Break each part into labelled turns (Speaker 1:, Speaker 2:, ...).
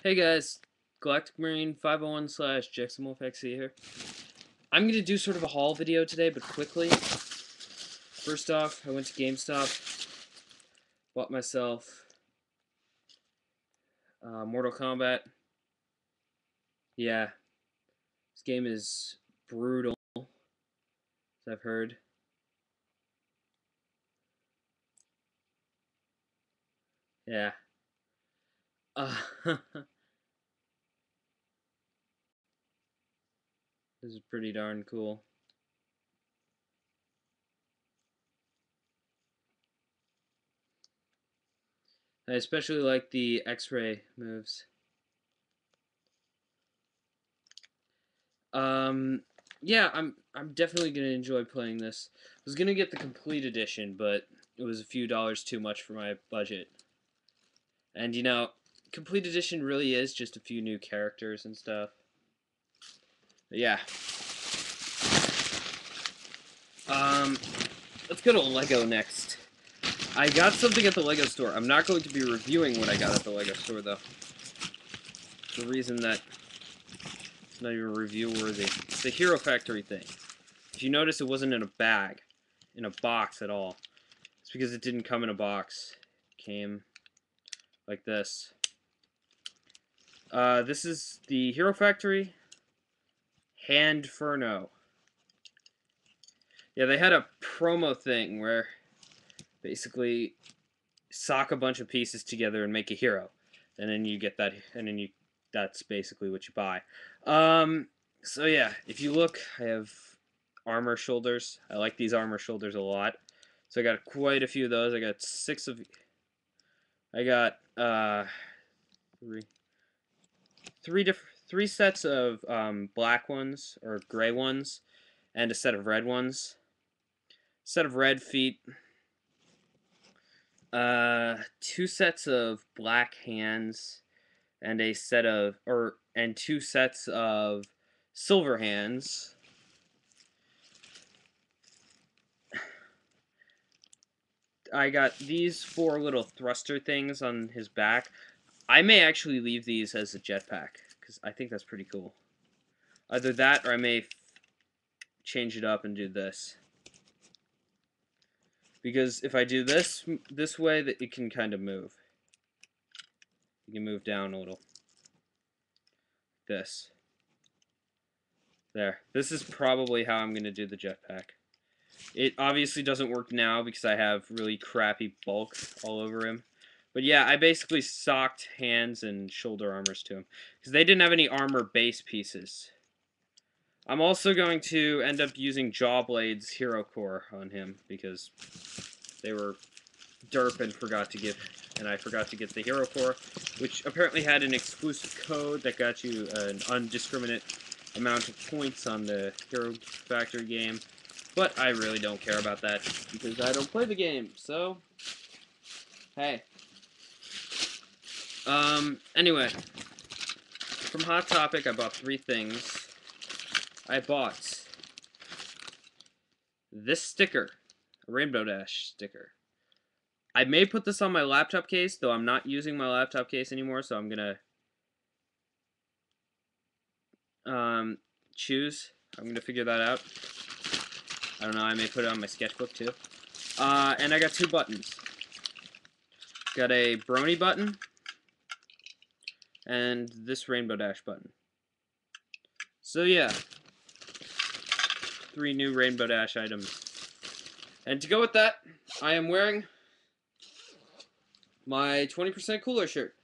Speaker 1: Hey guys, galacticmarine501's /JacksonWolfXC here. I'm going to do sort of a haul video today, but quickly. First off, I went to GameStop, bought myself Mortal Kombat. Yeah, this game is brutal, as I've heard. Yeah. This is pretty darn cool. I especially like the X-ray moves. Yeah, I'm definitely gonna enjoy playing this. I was gonna get the complete edition, but it was a few dollars too much for my budget. And you know, complete edition really is just a few new characters and stuff. But yeah. Let's go to Lego next. I got something at the Lego store. I'm not going to be reviewing what I got at the Lego store though. The reason that it's not even review worthy. It's the Hero Factory thing. If you notice, it wasn't in a bag, in a box at all. It's because it didn't come in a box. It came like this. This is the Hero Factory Handferno. Yeah, they had a promo thing where basically sock a bunch of pieces together and make a hero, and then you get that, and then that's basically what you buy. So yeah, if you look, I have armor shoulders. I like these armor shoulders a lot. So I got quite a few of those. I got I got three sets of black ones or gray ones, and a set of red ones. Set of red feet. Two sets of black hands, and two sets of silver hands. I got these four little thruster things on his back. I may actually leave these as a jetpack, because I think that's pretty cool. Either that, or I may change it up and do this. Because if I do this way, that it can kind of move. You can move down a little. This. There. This is probably how I'm going to do the jetpack. It obviously doesn't work now because I have really crappy bulk all over him. But yeah, I basically socked hands and shoulder armors to him, because they didn't have any armor base pieces. I'm also going to end up using Jawblade's Hero Core on him, because they were derp and I forgot to get the Hero Core, which apparently had an exclusive code that got you an undiscriminate amount of points on the Hero Factory game. But I really don't care about that, because I don't play the game, so hey. Anyway, from Hot Topic, I bought three things. I bought this sticker, a Rainbow Dash sticker. I may put this on my laptop case, though I'm not using my laptop case anymore, so I'm gonna choose. I'm gonna figure that out. I don't know, I may put it on my sketchbook too. And I got two buttons. Got a Brony button and this Rainbow Dash button. So yeah, three new Rainbow Dash items. And to go with that, I am wearing my 20% Cooler shirt.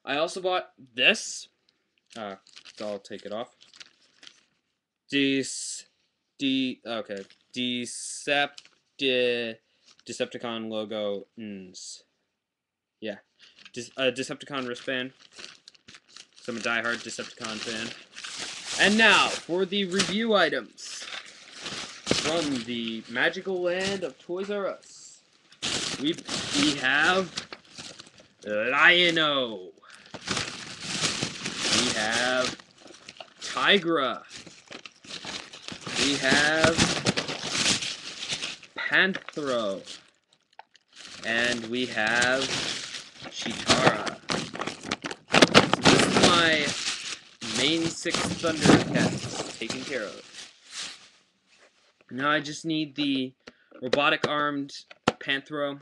Speaker 1: I also bought this. So I'll take it off. Decepticon logo. Yeah. Decepticon wristband. So I'm a diehard Decepticon fan. And now, for the review items. From the magical land of Toys R Us. We have Lion-O. We have Tigra. We have Panthro. And we have Chitara. So this is Main 6 Thundercats taken care of. Now I just need the robotic armed Panthro,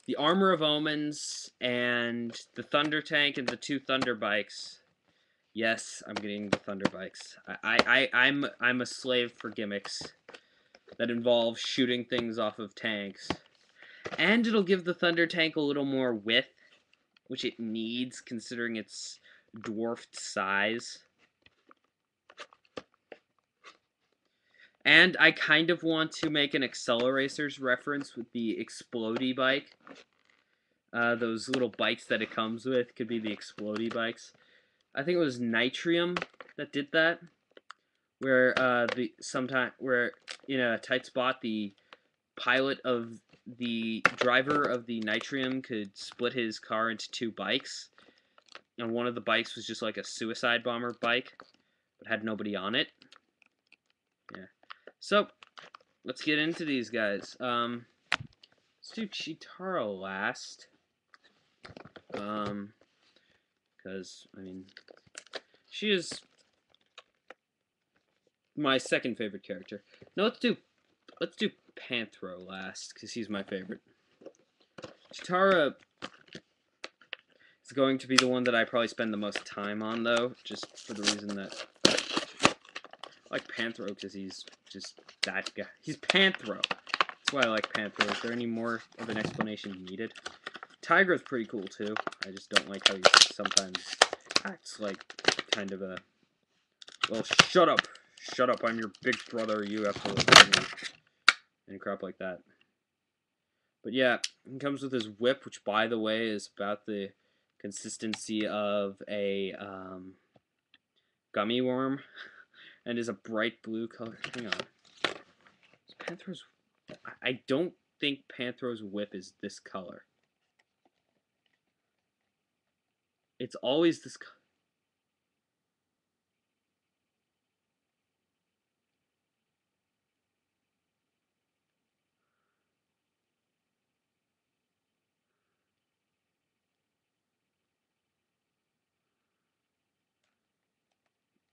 Speaker 1: the Armor of Omens, and the Thunder Tank and the 2 Thunder Bikes. Yes, I'm getting the Thunder Bikes. I'm a slave for gimmicks that involve shooting things off of tanks. And it'll give the Thunder Tank a little more width, which it needs considering its dwarfed size. And I kind of want to make an Acceleracers reference with the Explodey bike. Those little bikes that it comes with could be the Explodey bikes. I think it was Nitrium that did that, where where in a tight spot the driver of the Nitrium could split his car into 2 bikes, and one of the bikes was just like a suicide bomber bike, but had nobody on it. Yeah. So, let's get into these guys. Let's do Chitara last. Because, I mean, she is my second favorite character. No, let's do Panthro last, because he's my favorite. Chitara is going to be the one that I probably spend the most time on, though, just for the reason that I like Panthro, because he's just that guy. He's Panthro. That's why I like Panthro. Is there any more of an explanation needed? Tigra's pretty cool, too. I just don't like how he sometimes acts like kind of a... Well, shut up. Shut up, I'm your big brother, you have to listen to me. And crap like that. But yeah, he comes with his whip, which, by the way, is about the consistency of a gummy worm. And is a bright blue color. Hang on. Panthro's... I don't think Panthro's whip is this color. It's always this color.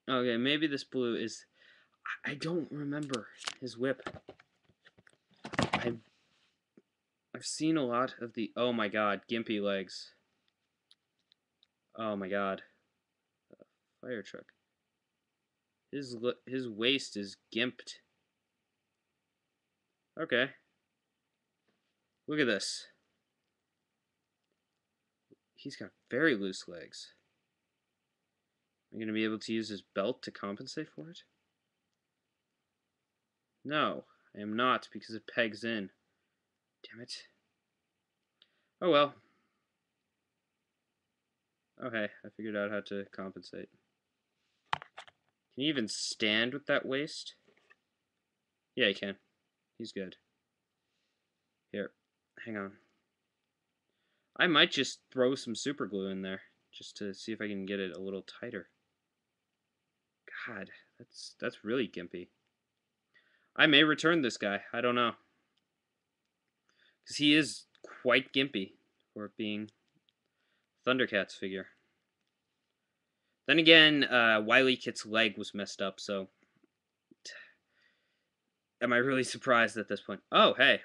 Speaker 1: Okay, maybe this blue is... I don't remember his whip. I've seen a lot of the... Oh my god, gimpy legs. Oh my god. Fire truck. His waist is gimped. Okay. Look at this. He's got very loose legs. Am I going to be able to use his belt to compensate for it? No, I am not, because it pegs in. Damn it. Oh well. Okay, I figured out how to compensate. Can he even stand with that waist? Yeah, he can. He's good. Here, hang on. I might just throw some super glue in there, just to see if I can get it a little tighter. God, that's really gimpy. I may return this guy. I don't know. Because he is quite gimpy for being Thundercats figure. Then again, Wily Kit's leg was messed up, so... Am I really surprised at this point? Oh, hey.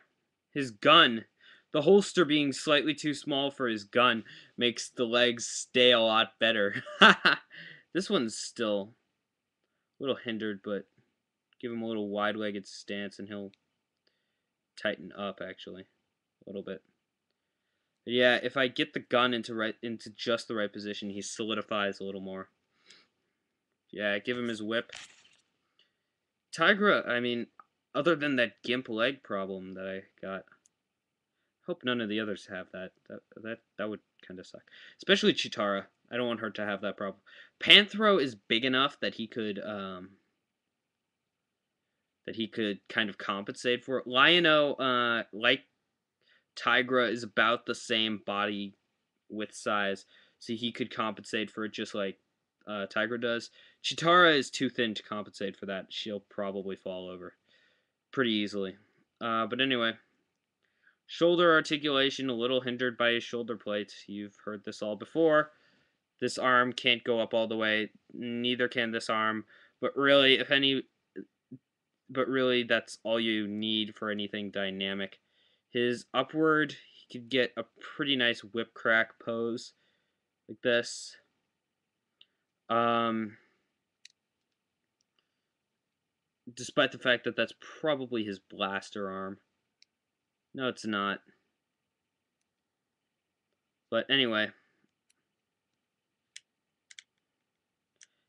Speaker 1: His gun. The holster being slightly too small for his gun makes the legs stay a lot better. This one's still a little hindered, but give him a little wide-legged stance and he'll tighten up, actually, a little bit. But yeah, if I get the gun into just the right position, he solidifies a little more. Yeah, give him his whip. Tigra, I mean, other than that gimp leg problem that I got, hope none of the others have that. That would kind of suck. Especially Chitara. I don't want her to have that problem. Panthro is big enough that he could kind of compensate for it. Lion-O, like Tigra, is about the same body width size, so he could compensate for it just like Tigra does. Chitara is too thin to compensate for that. She'll probably fall over pretty easily. But anyway, shoulder articulation a little hindered by his shoulder plate. You've heard this all before. This arm can't go up all the way. neither can this arm. But really, that's all you need for anything dynamic. His upward, he could get a pretty nice whip crack pose like this. Despite the fact that that's probably his blaster arm. No, it's not. But anyway.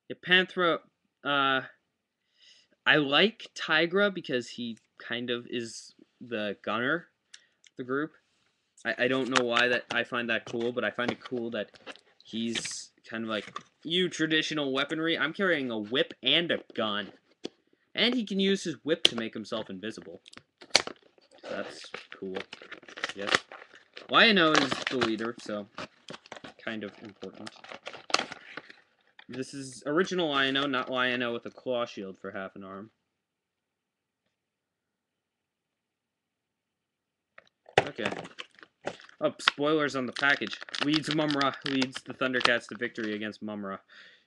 Speaker 1: Yeah, Panthro, I like Tigra because he kind of is the gunner of the group. I don't know why that I find that cool, but I find it cool that he's kind of like, you traditional weaponry, I'm carrying a whip and a gun. And he can use his whip to make himself invisible. So that's cool. Yes. Lion-O is the leader, so kind of important. This is original Lion-O, not Lion-O with a claw shield for half an arm. Okay. Oh, spoilers on the package. Leads Mumra, leads the Thundercats to victory against Mumra.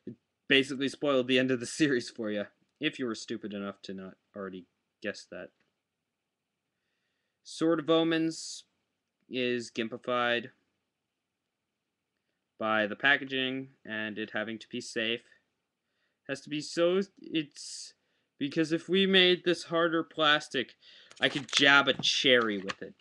Speaker 1: It basically spoiled the end of the series for you, if you were stupid enough to not already guess that. Sword of Omens is gimpified by the packaging and it having to be safe. Has to be so, it's because if we made this harder plastic, I could jab a cherry with it.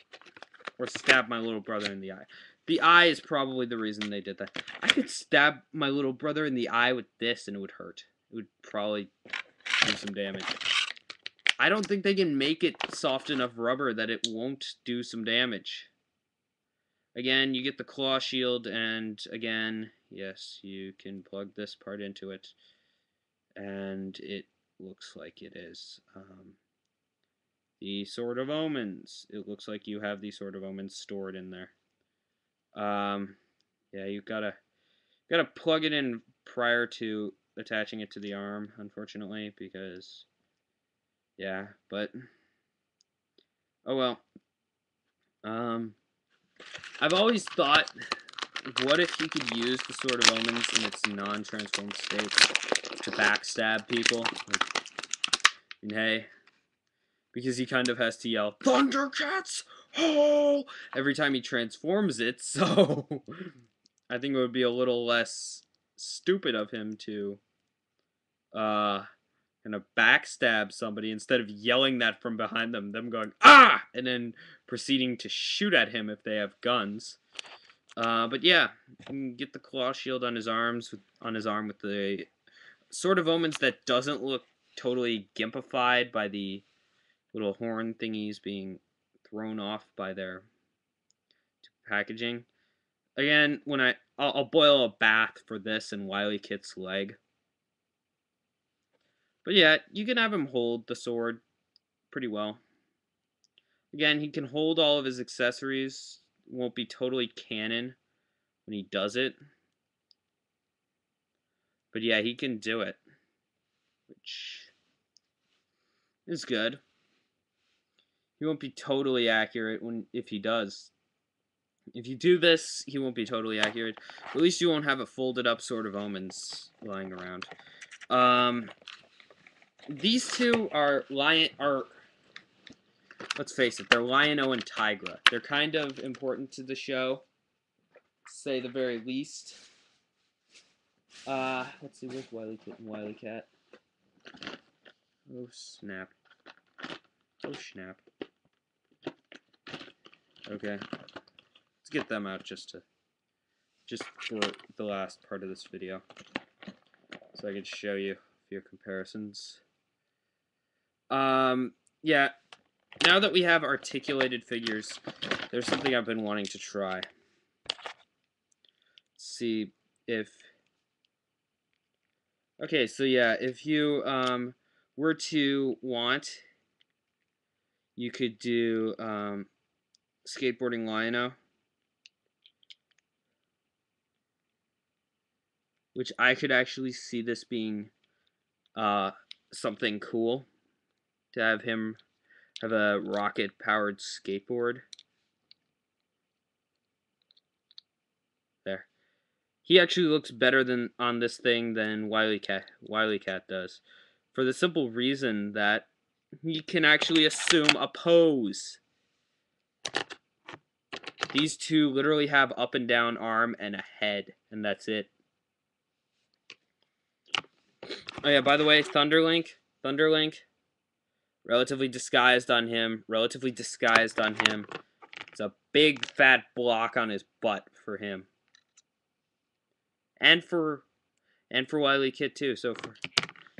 Speaker 1: Or stab my little brother in the eye. The eye is probably the reason they did that. I could stab my little brother in the eye with this and it would hurt. It would probably do some damage. I don't think they can make it soft enough rubber that it won't do some damage. Again, you get the claw shield, and again, yes, you can plug this part into it. And it looks like it is. The Sword of Omens. It looks like you have the Sword of Omens stored in there. Yeah, you've gotta plug it in prior to attaching it to the arm, unfortunately, because yeah, but oh well. I've always thought, what if you could use the Sword of Omens in its non-transformed state to backstab people? Like, and hey, because he kind of has to yell, Thundercats! Oh! Every time he transforms it, so I think it would be a little less stupid of him to kind of backstab somebody instead of yelling that from behind them going, ah! And then proceeding to shoot at him if they have guns. But yeah, you can get the claw shield on his arm with the Sword of Omens that doesn't look totally gimpified by the little horn thingies being thrown off by their packaging. Again, when I'll boil a bath for this and Wily Kit's leg. But yeah, you can have him hold the sword pretty well. Again, he can hold all of his accessories. Won't be totally canon when he does it. But yeah, he can do it, which is good. He won't be totally accurate if he does. If you do this, he won't be totally accurate. At least you won't have a folded up Sword of Omens lying around. These two are let's face it, they're Lion-O and Tigra. They're kind of important to the show, to say the very least. Let's see, where's Wily Kit and Wily Cat? Oh, snap. Oh, snap. Okay. Let's get them out just for the last part of this video, so I can show you a few comparisons. Yeah, now that we have articulated figures, there's something I've been wanting to try. Let's see if... Okay, so yeah, if you were to want, you could do skateboarding Lion-O, which I could actually see this being something cool, to have him have a rocket-powered skateboard. There. He actually looks better than on this thing than Wily Cat does, for the simple reason that he can actually assume a pose. These two literally have up and down arm and a head, and that's it. Oh yeah, by the way, Thunderlink, relatively disguised on him, It's a big fat block on his butt for him. And for Wily Kit too, so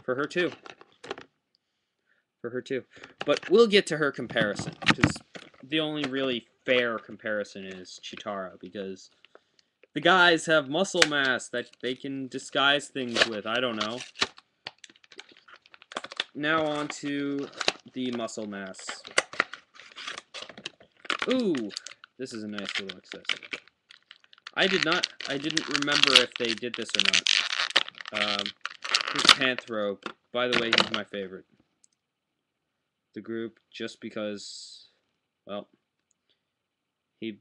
Speaker 1: for her too. But we'll get to her comparison, because the only really fair comparison is Chitara, because the guys have muscle mass that they can disguise things with. I don't know. Now on to the muscle mass. Ooh, this is a nice little accessory. I didn't remember if they did this or not. Here's Panthro. By the way, he's my favorite. The group, just because, well, he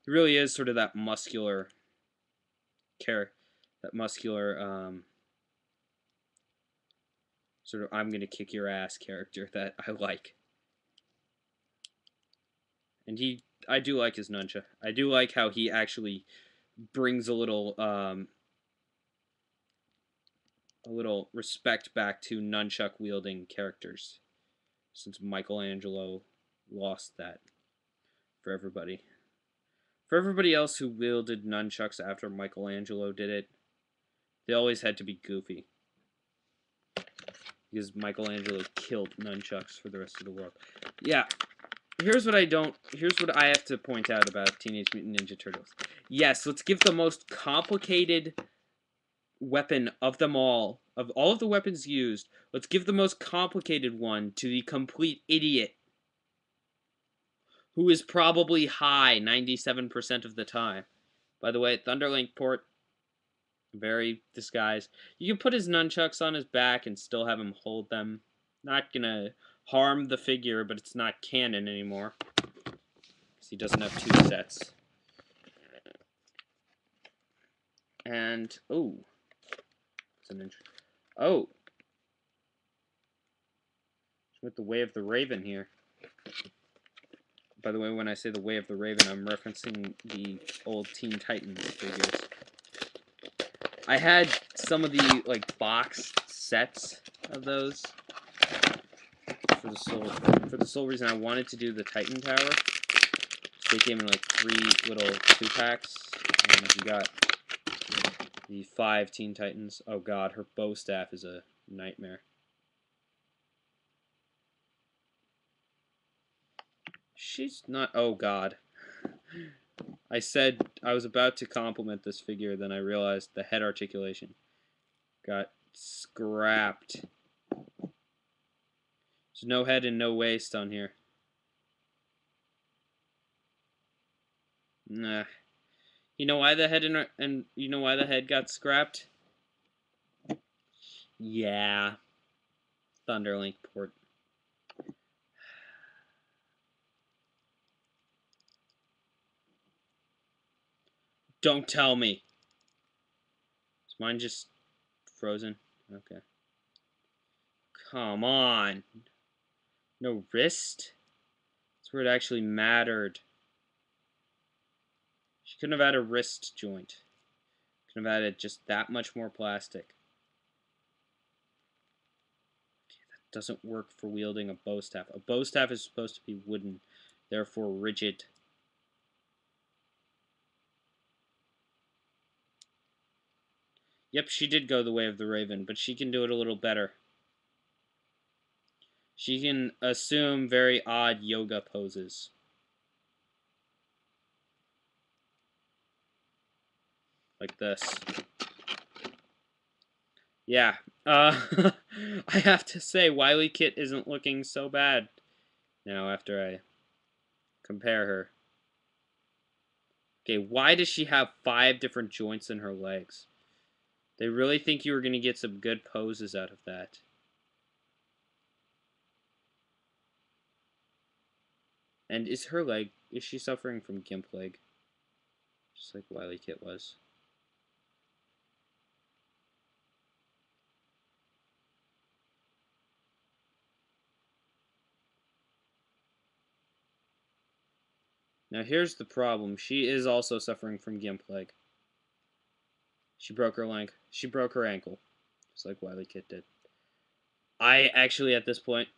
Speaker 1: really is sort of that muscular sort of I'm gonna kick your ass character that I like. And I do like his nunchuck. I do like how he actually brings a little respect back to nunchuck wielding characters, since Michelangelo lost that for everybody. For everybody else who wielded nunchucks after Michelangelo did it, they always had to be goofy, because Michelangelo killed nunchucks for the rest of the world. Yeah, here's what I have to point out about Teenage Mutant Ninja Turtles. Yes, let's give the most complicated weapon of them all, of all of the weapons used, let's give the most complicated one to the complete idiot, who is probably high 97% of the time. By the way, Thunderlink port, very disguised. You can put his nunchucks on his back and still have him hold them. Not gonna harm the figure, but it's not canon anymore, because he doesn't have two sets. And, oh. Oh. With the Way of the Raven here. By the way, when I say the Way of the Raven, I'm referencing the old Teen Titans figures. I had some of the, like, box sets of those for the sole reason I wanted to do the Titan Tower. So they came in, like, 3 little 2-packs, and you got the 5 Teen Titans. Oh god, her bow staff is a nightmare. She's not... Oh god. I said I was about to compliment this figure, then I realized the head articulation got scrapped. There's no head and no waist on here. Nah. You know why the head and you know why the head got scrapped? Yeah. Thunderlink port. Don't tell me. Is mine just frozen? Okay. Come on. No wrist? That's where it actually mattered. She couldn't have had a wrist joint. Couldn't have added just that much more plastic. Okay, that doesn't work for wielding a bow staff. A bow staff is supposed to be wooden, therefore rigid. Yep, she did go the Way of the Raven, but she can do it a little better. She can assume very odd yoga poses. Like this. Yeah. I have to say, Wily Kit isn't looking so bad now after I compare her. Okay, why does she have 5 different joints in her legs? They really think you were going to get some good poses out of that. And is she suffering from gimp leg? Just like Wily Kit was. Now here's the problem. She is also suffering from gimp leg. She broke her leg. She broke her ankle. Just like Wily Kit did. I actually, at this point,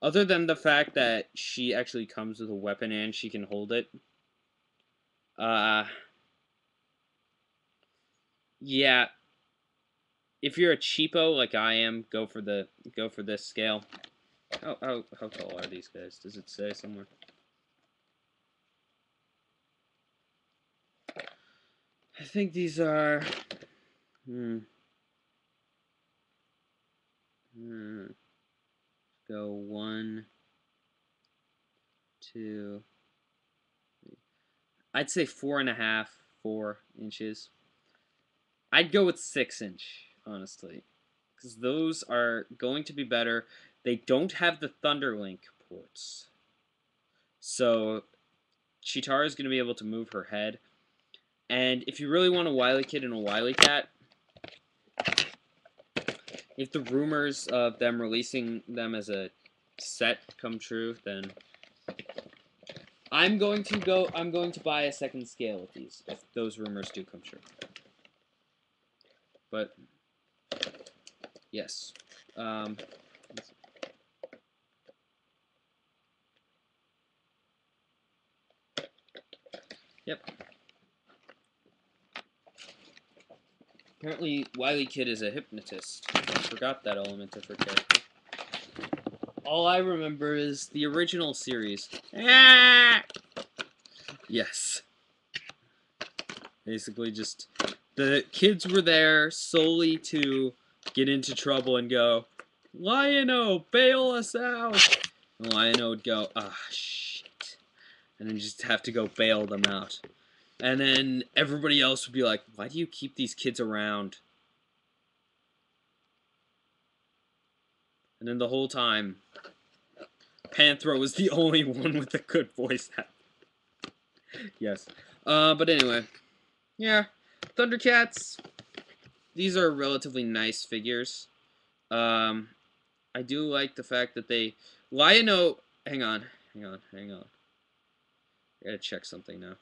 Speaker 1: other than the fact that she actually comes with a weapon and she can hold it, yeah, if you're a cheapo like I am, go for this scale. How tall are these guys? Does it say somewhere? I think these are go 1, 2, 3. I'd say 4.5, 4 inches. I'd go with 6-inch, honestly, because those are going to be better. They don't have the Thunderlink ports, so Chitara is going to be able to move her head. And if you really want a Wily Kid and a Wily Cat, if the rumors of them releasing them as a set come true, then I'm going to buy a second scale of these if those rumors do come true. But yes. Yep. Apparently, Wily Kid is a hypnotist. I forgot that element of her character. All I remember is the original series. Ah! Yes. Basically, just the kids were there solely to get into trouble and go, Lion-O, bail us out! And Lion-O would go, ah, shit. And then just have to go bail them out. And then everybody else would be like, why do you keep these kids around? And then the whole time, Panthro was the only one with a good voice actor. Yes. But anyway. Yeah. Thundercats. These are relatively nice figures. I do like the fact that they... Lion-O... Hang on. I gotta check something now.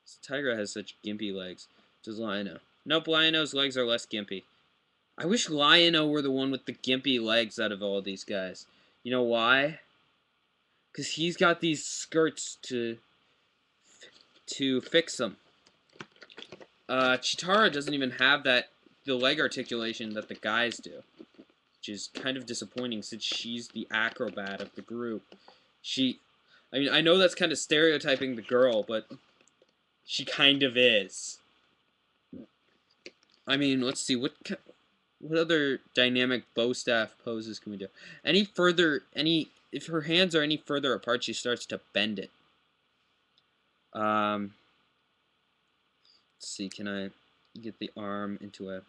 Speaker 1: This Tigra has such gimpy legs. Does Lion-O? Nope, Lion-O's legs are less gimpy. I wish Lion-O were the one with the gimpy legs out of all of these guys. You know why? Because he's got these skirts to fix them. Chitara doesn't even have the leg articulation that the guys do. Which is kind of disappointing since she's the acrobat of the group. I mean, I know that's kind of stereotyping the girl, but she kind of is. I mean, let's see, what other dynamic bow staff poses can we do? If her hands are any further apart, she starts to bend it. Let's see, can I get the arm into a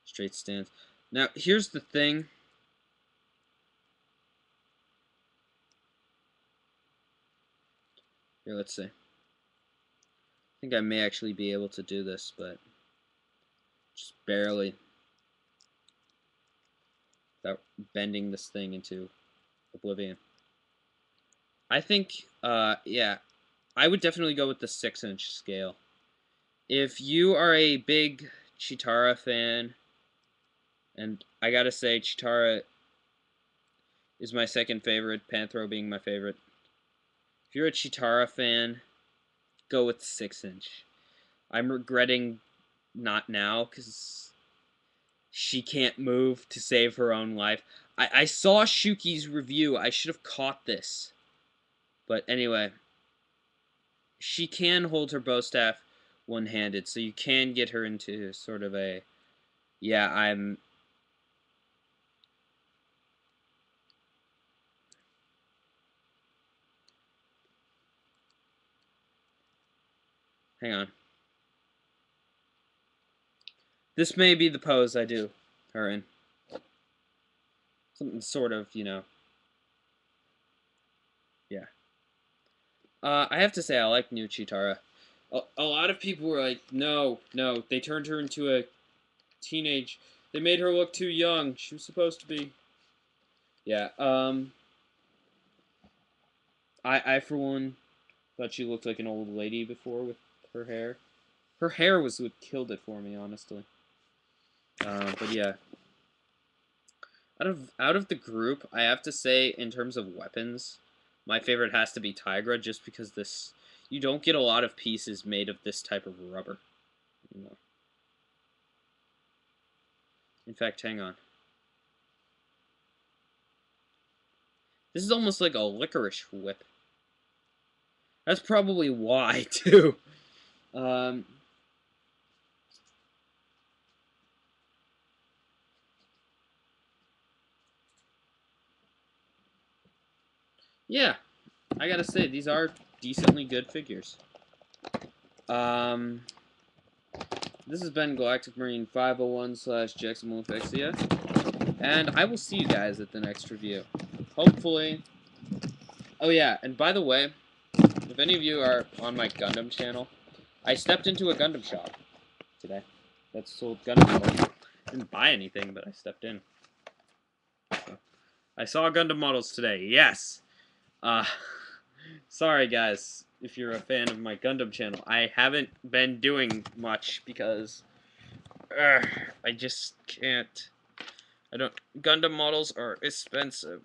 Speaker 1: straight stance? Now, here's the thing. Here, let's see. I think I may actually be able to do this, but just barely. Without bending this thing into oblivion. I think, yeah, I would definitely go with the 6-inch scale. If you are a big Chitara fan, and I gotta say, Chitara is my second favorite, Panthro being my favorite. If you're a Chitara fan, go with 6-inch. I'm regretting not now, because she can't move to save her own life. I saw Shuki's review. I should have caught this. But anyway, she can hold her bow staff one-handed, so you can get her into sort of a, yeah, hang on. This may be the pose I do her in. Something sort of, you know, yeah. I have to say, I like new Chitara. A lot of people were like, no, no, they turned her into a teenage. They made her look too young. She was supposed to be. Yeah, I for one, thought she looked like an old lady before with her hair. Her hair was what killed it for me, honestly. But yeah. Out of the group, I have to say, in terms of weapons, my favorite has to be Tigra, just because this you don't get a lot of pieces made of this type of rubber. You know. In fact, hang on. This is almost like a licorice whip. That's probably why too. Um, yeah, I gotta say these are decently good figures. Um, this has been galacticmarine501's and I will see you guys at the next review. Hopefully. Oh yeah, and by the way, if any of you are on my Gundam channel, I stepped into a Gundam shop today that sold Gundam models. Didn't buy anything, but I stepped in. So, I saw Gundam models today. Yes. Uh, sorry guys, if you're a fan of my Gundam channel. I haven't been doing much because I just can't. I don't. Gundam models are expensive,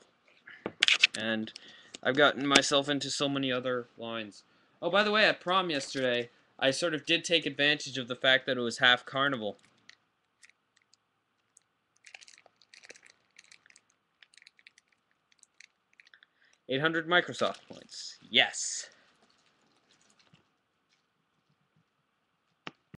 Speaker 1: and I've gotten myself into so many other lines. Oh, by the way, at prom yesterday, I sort of did take advantage of the fact that it was half carnival. 800 Microsoft points. Yes.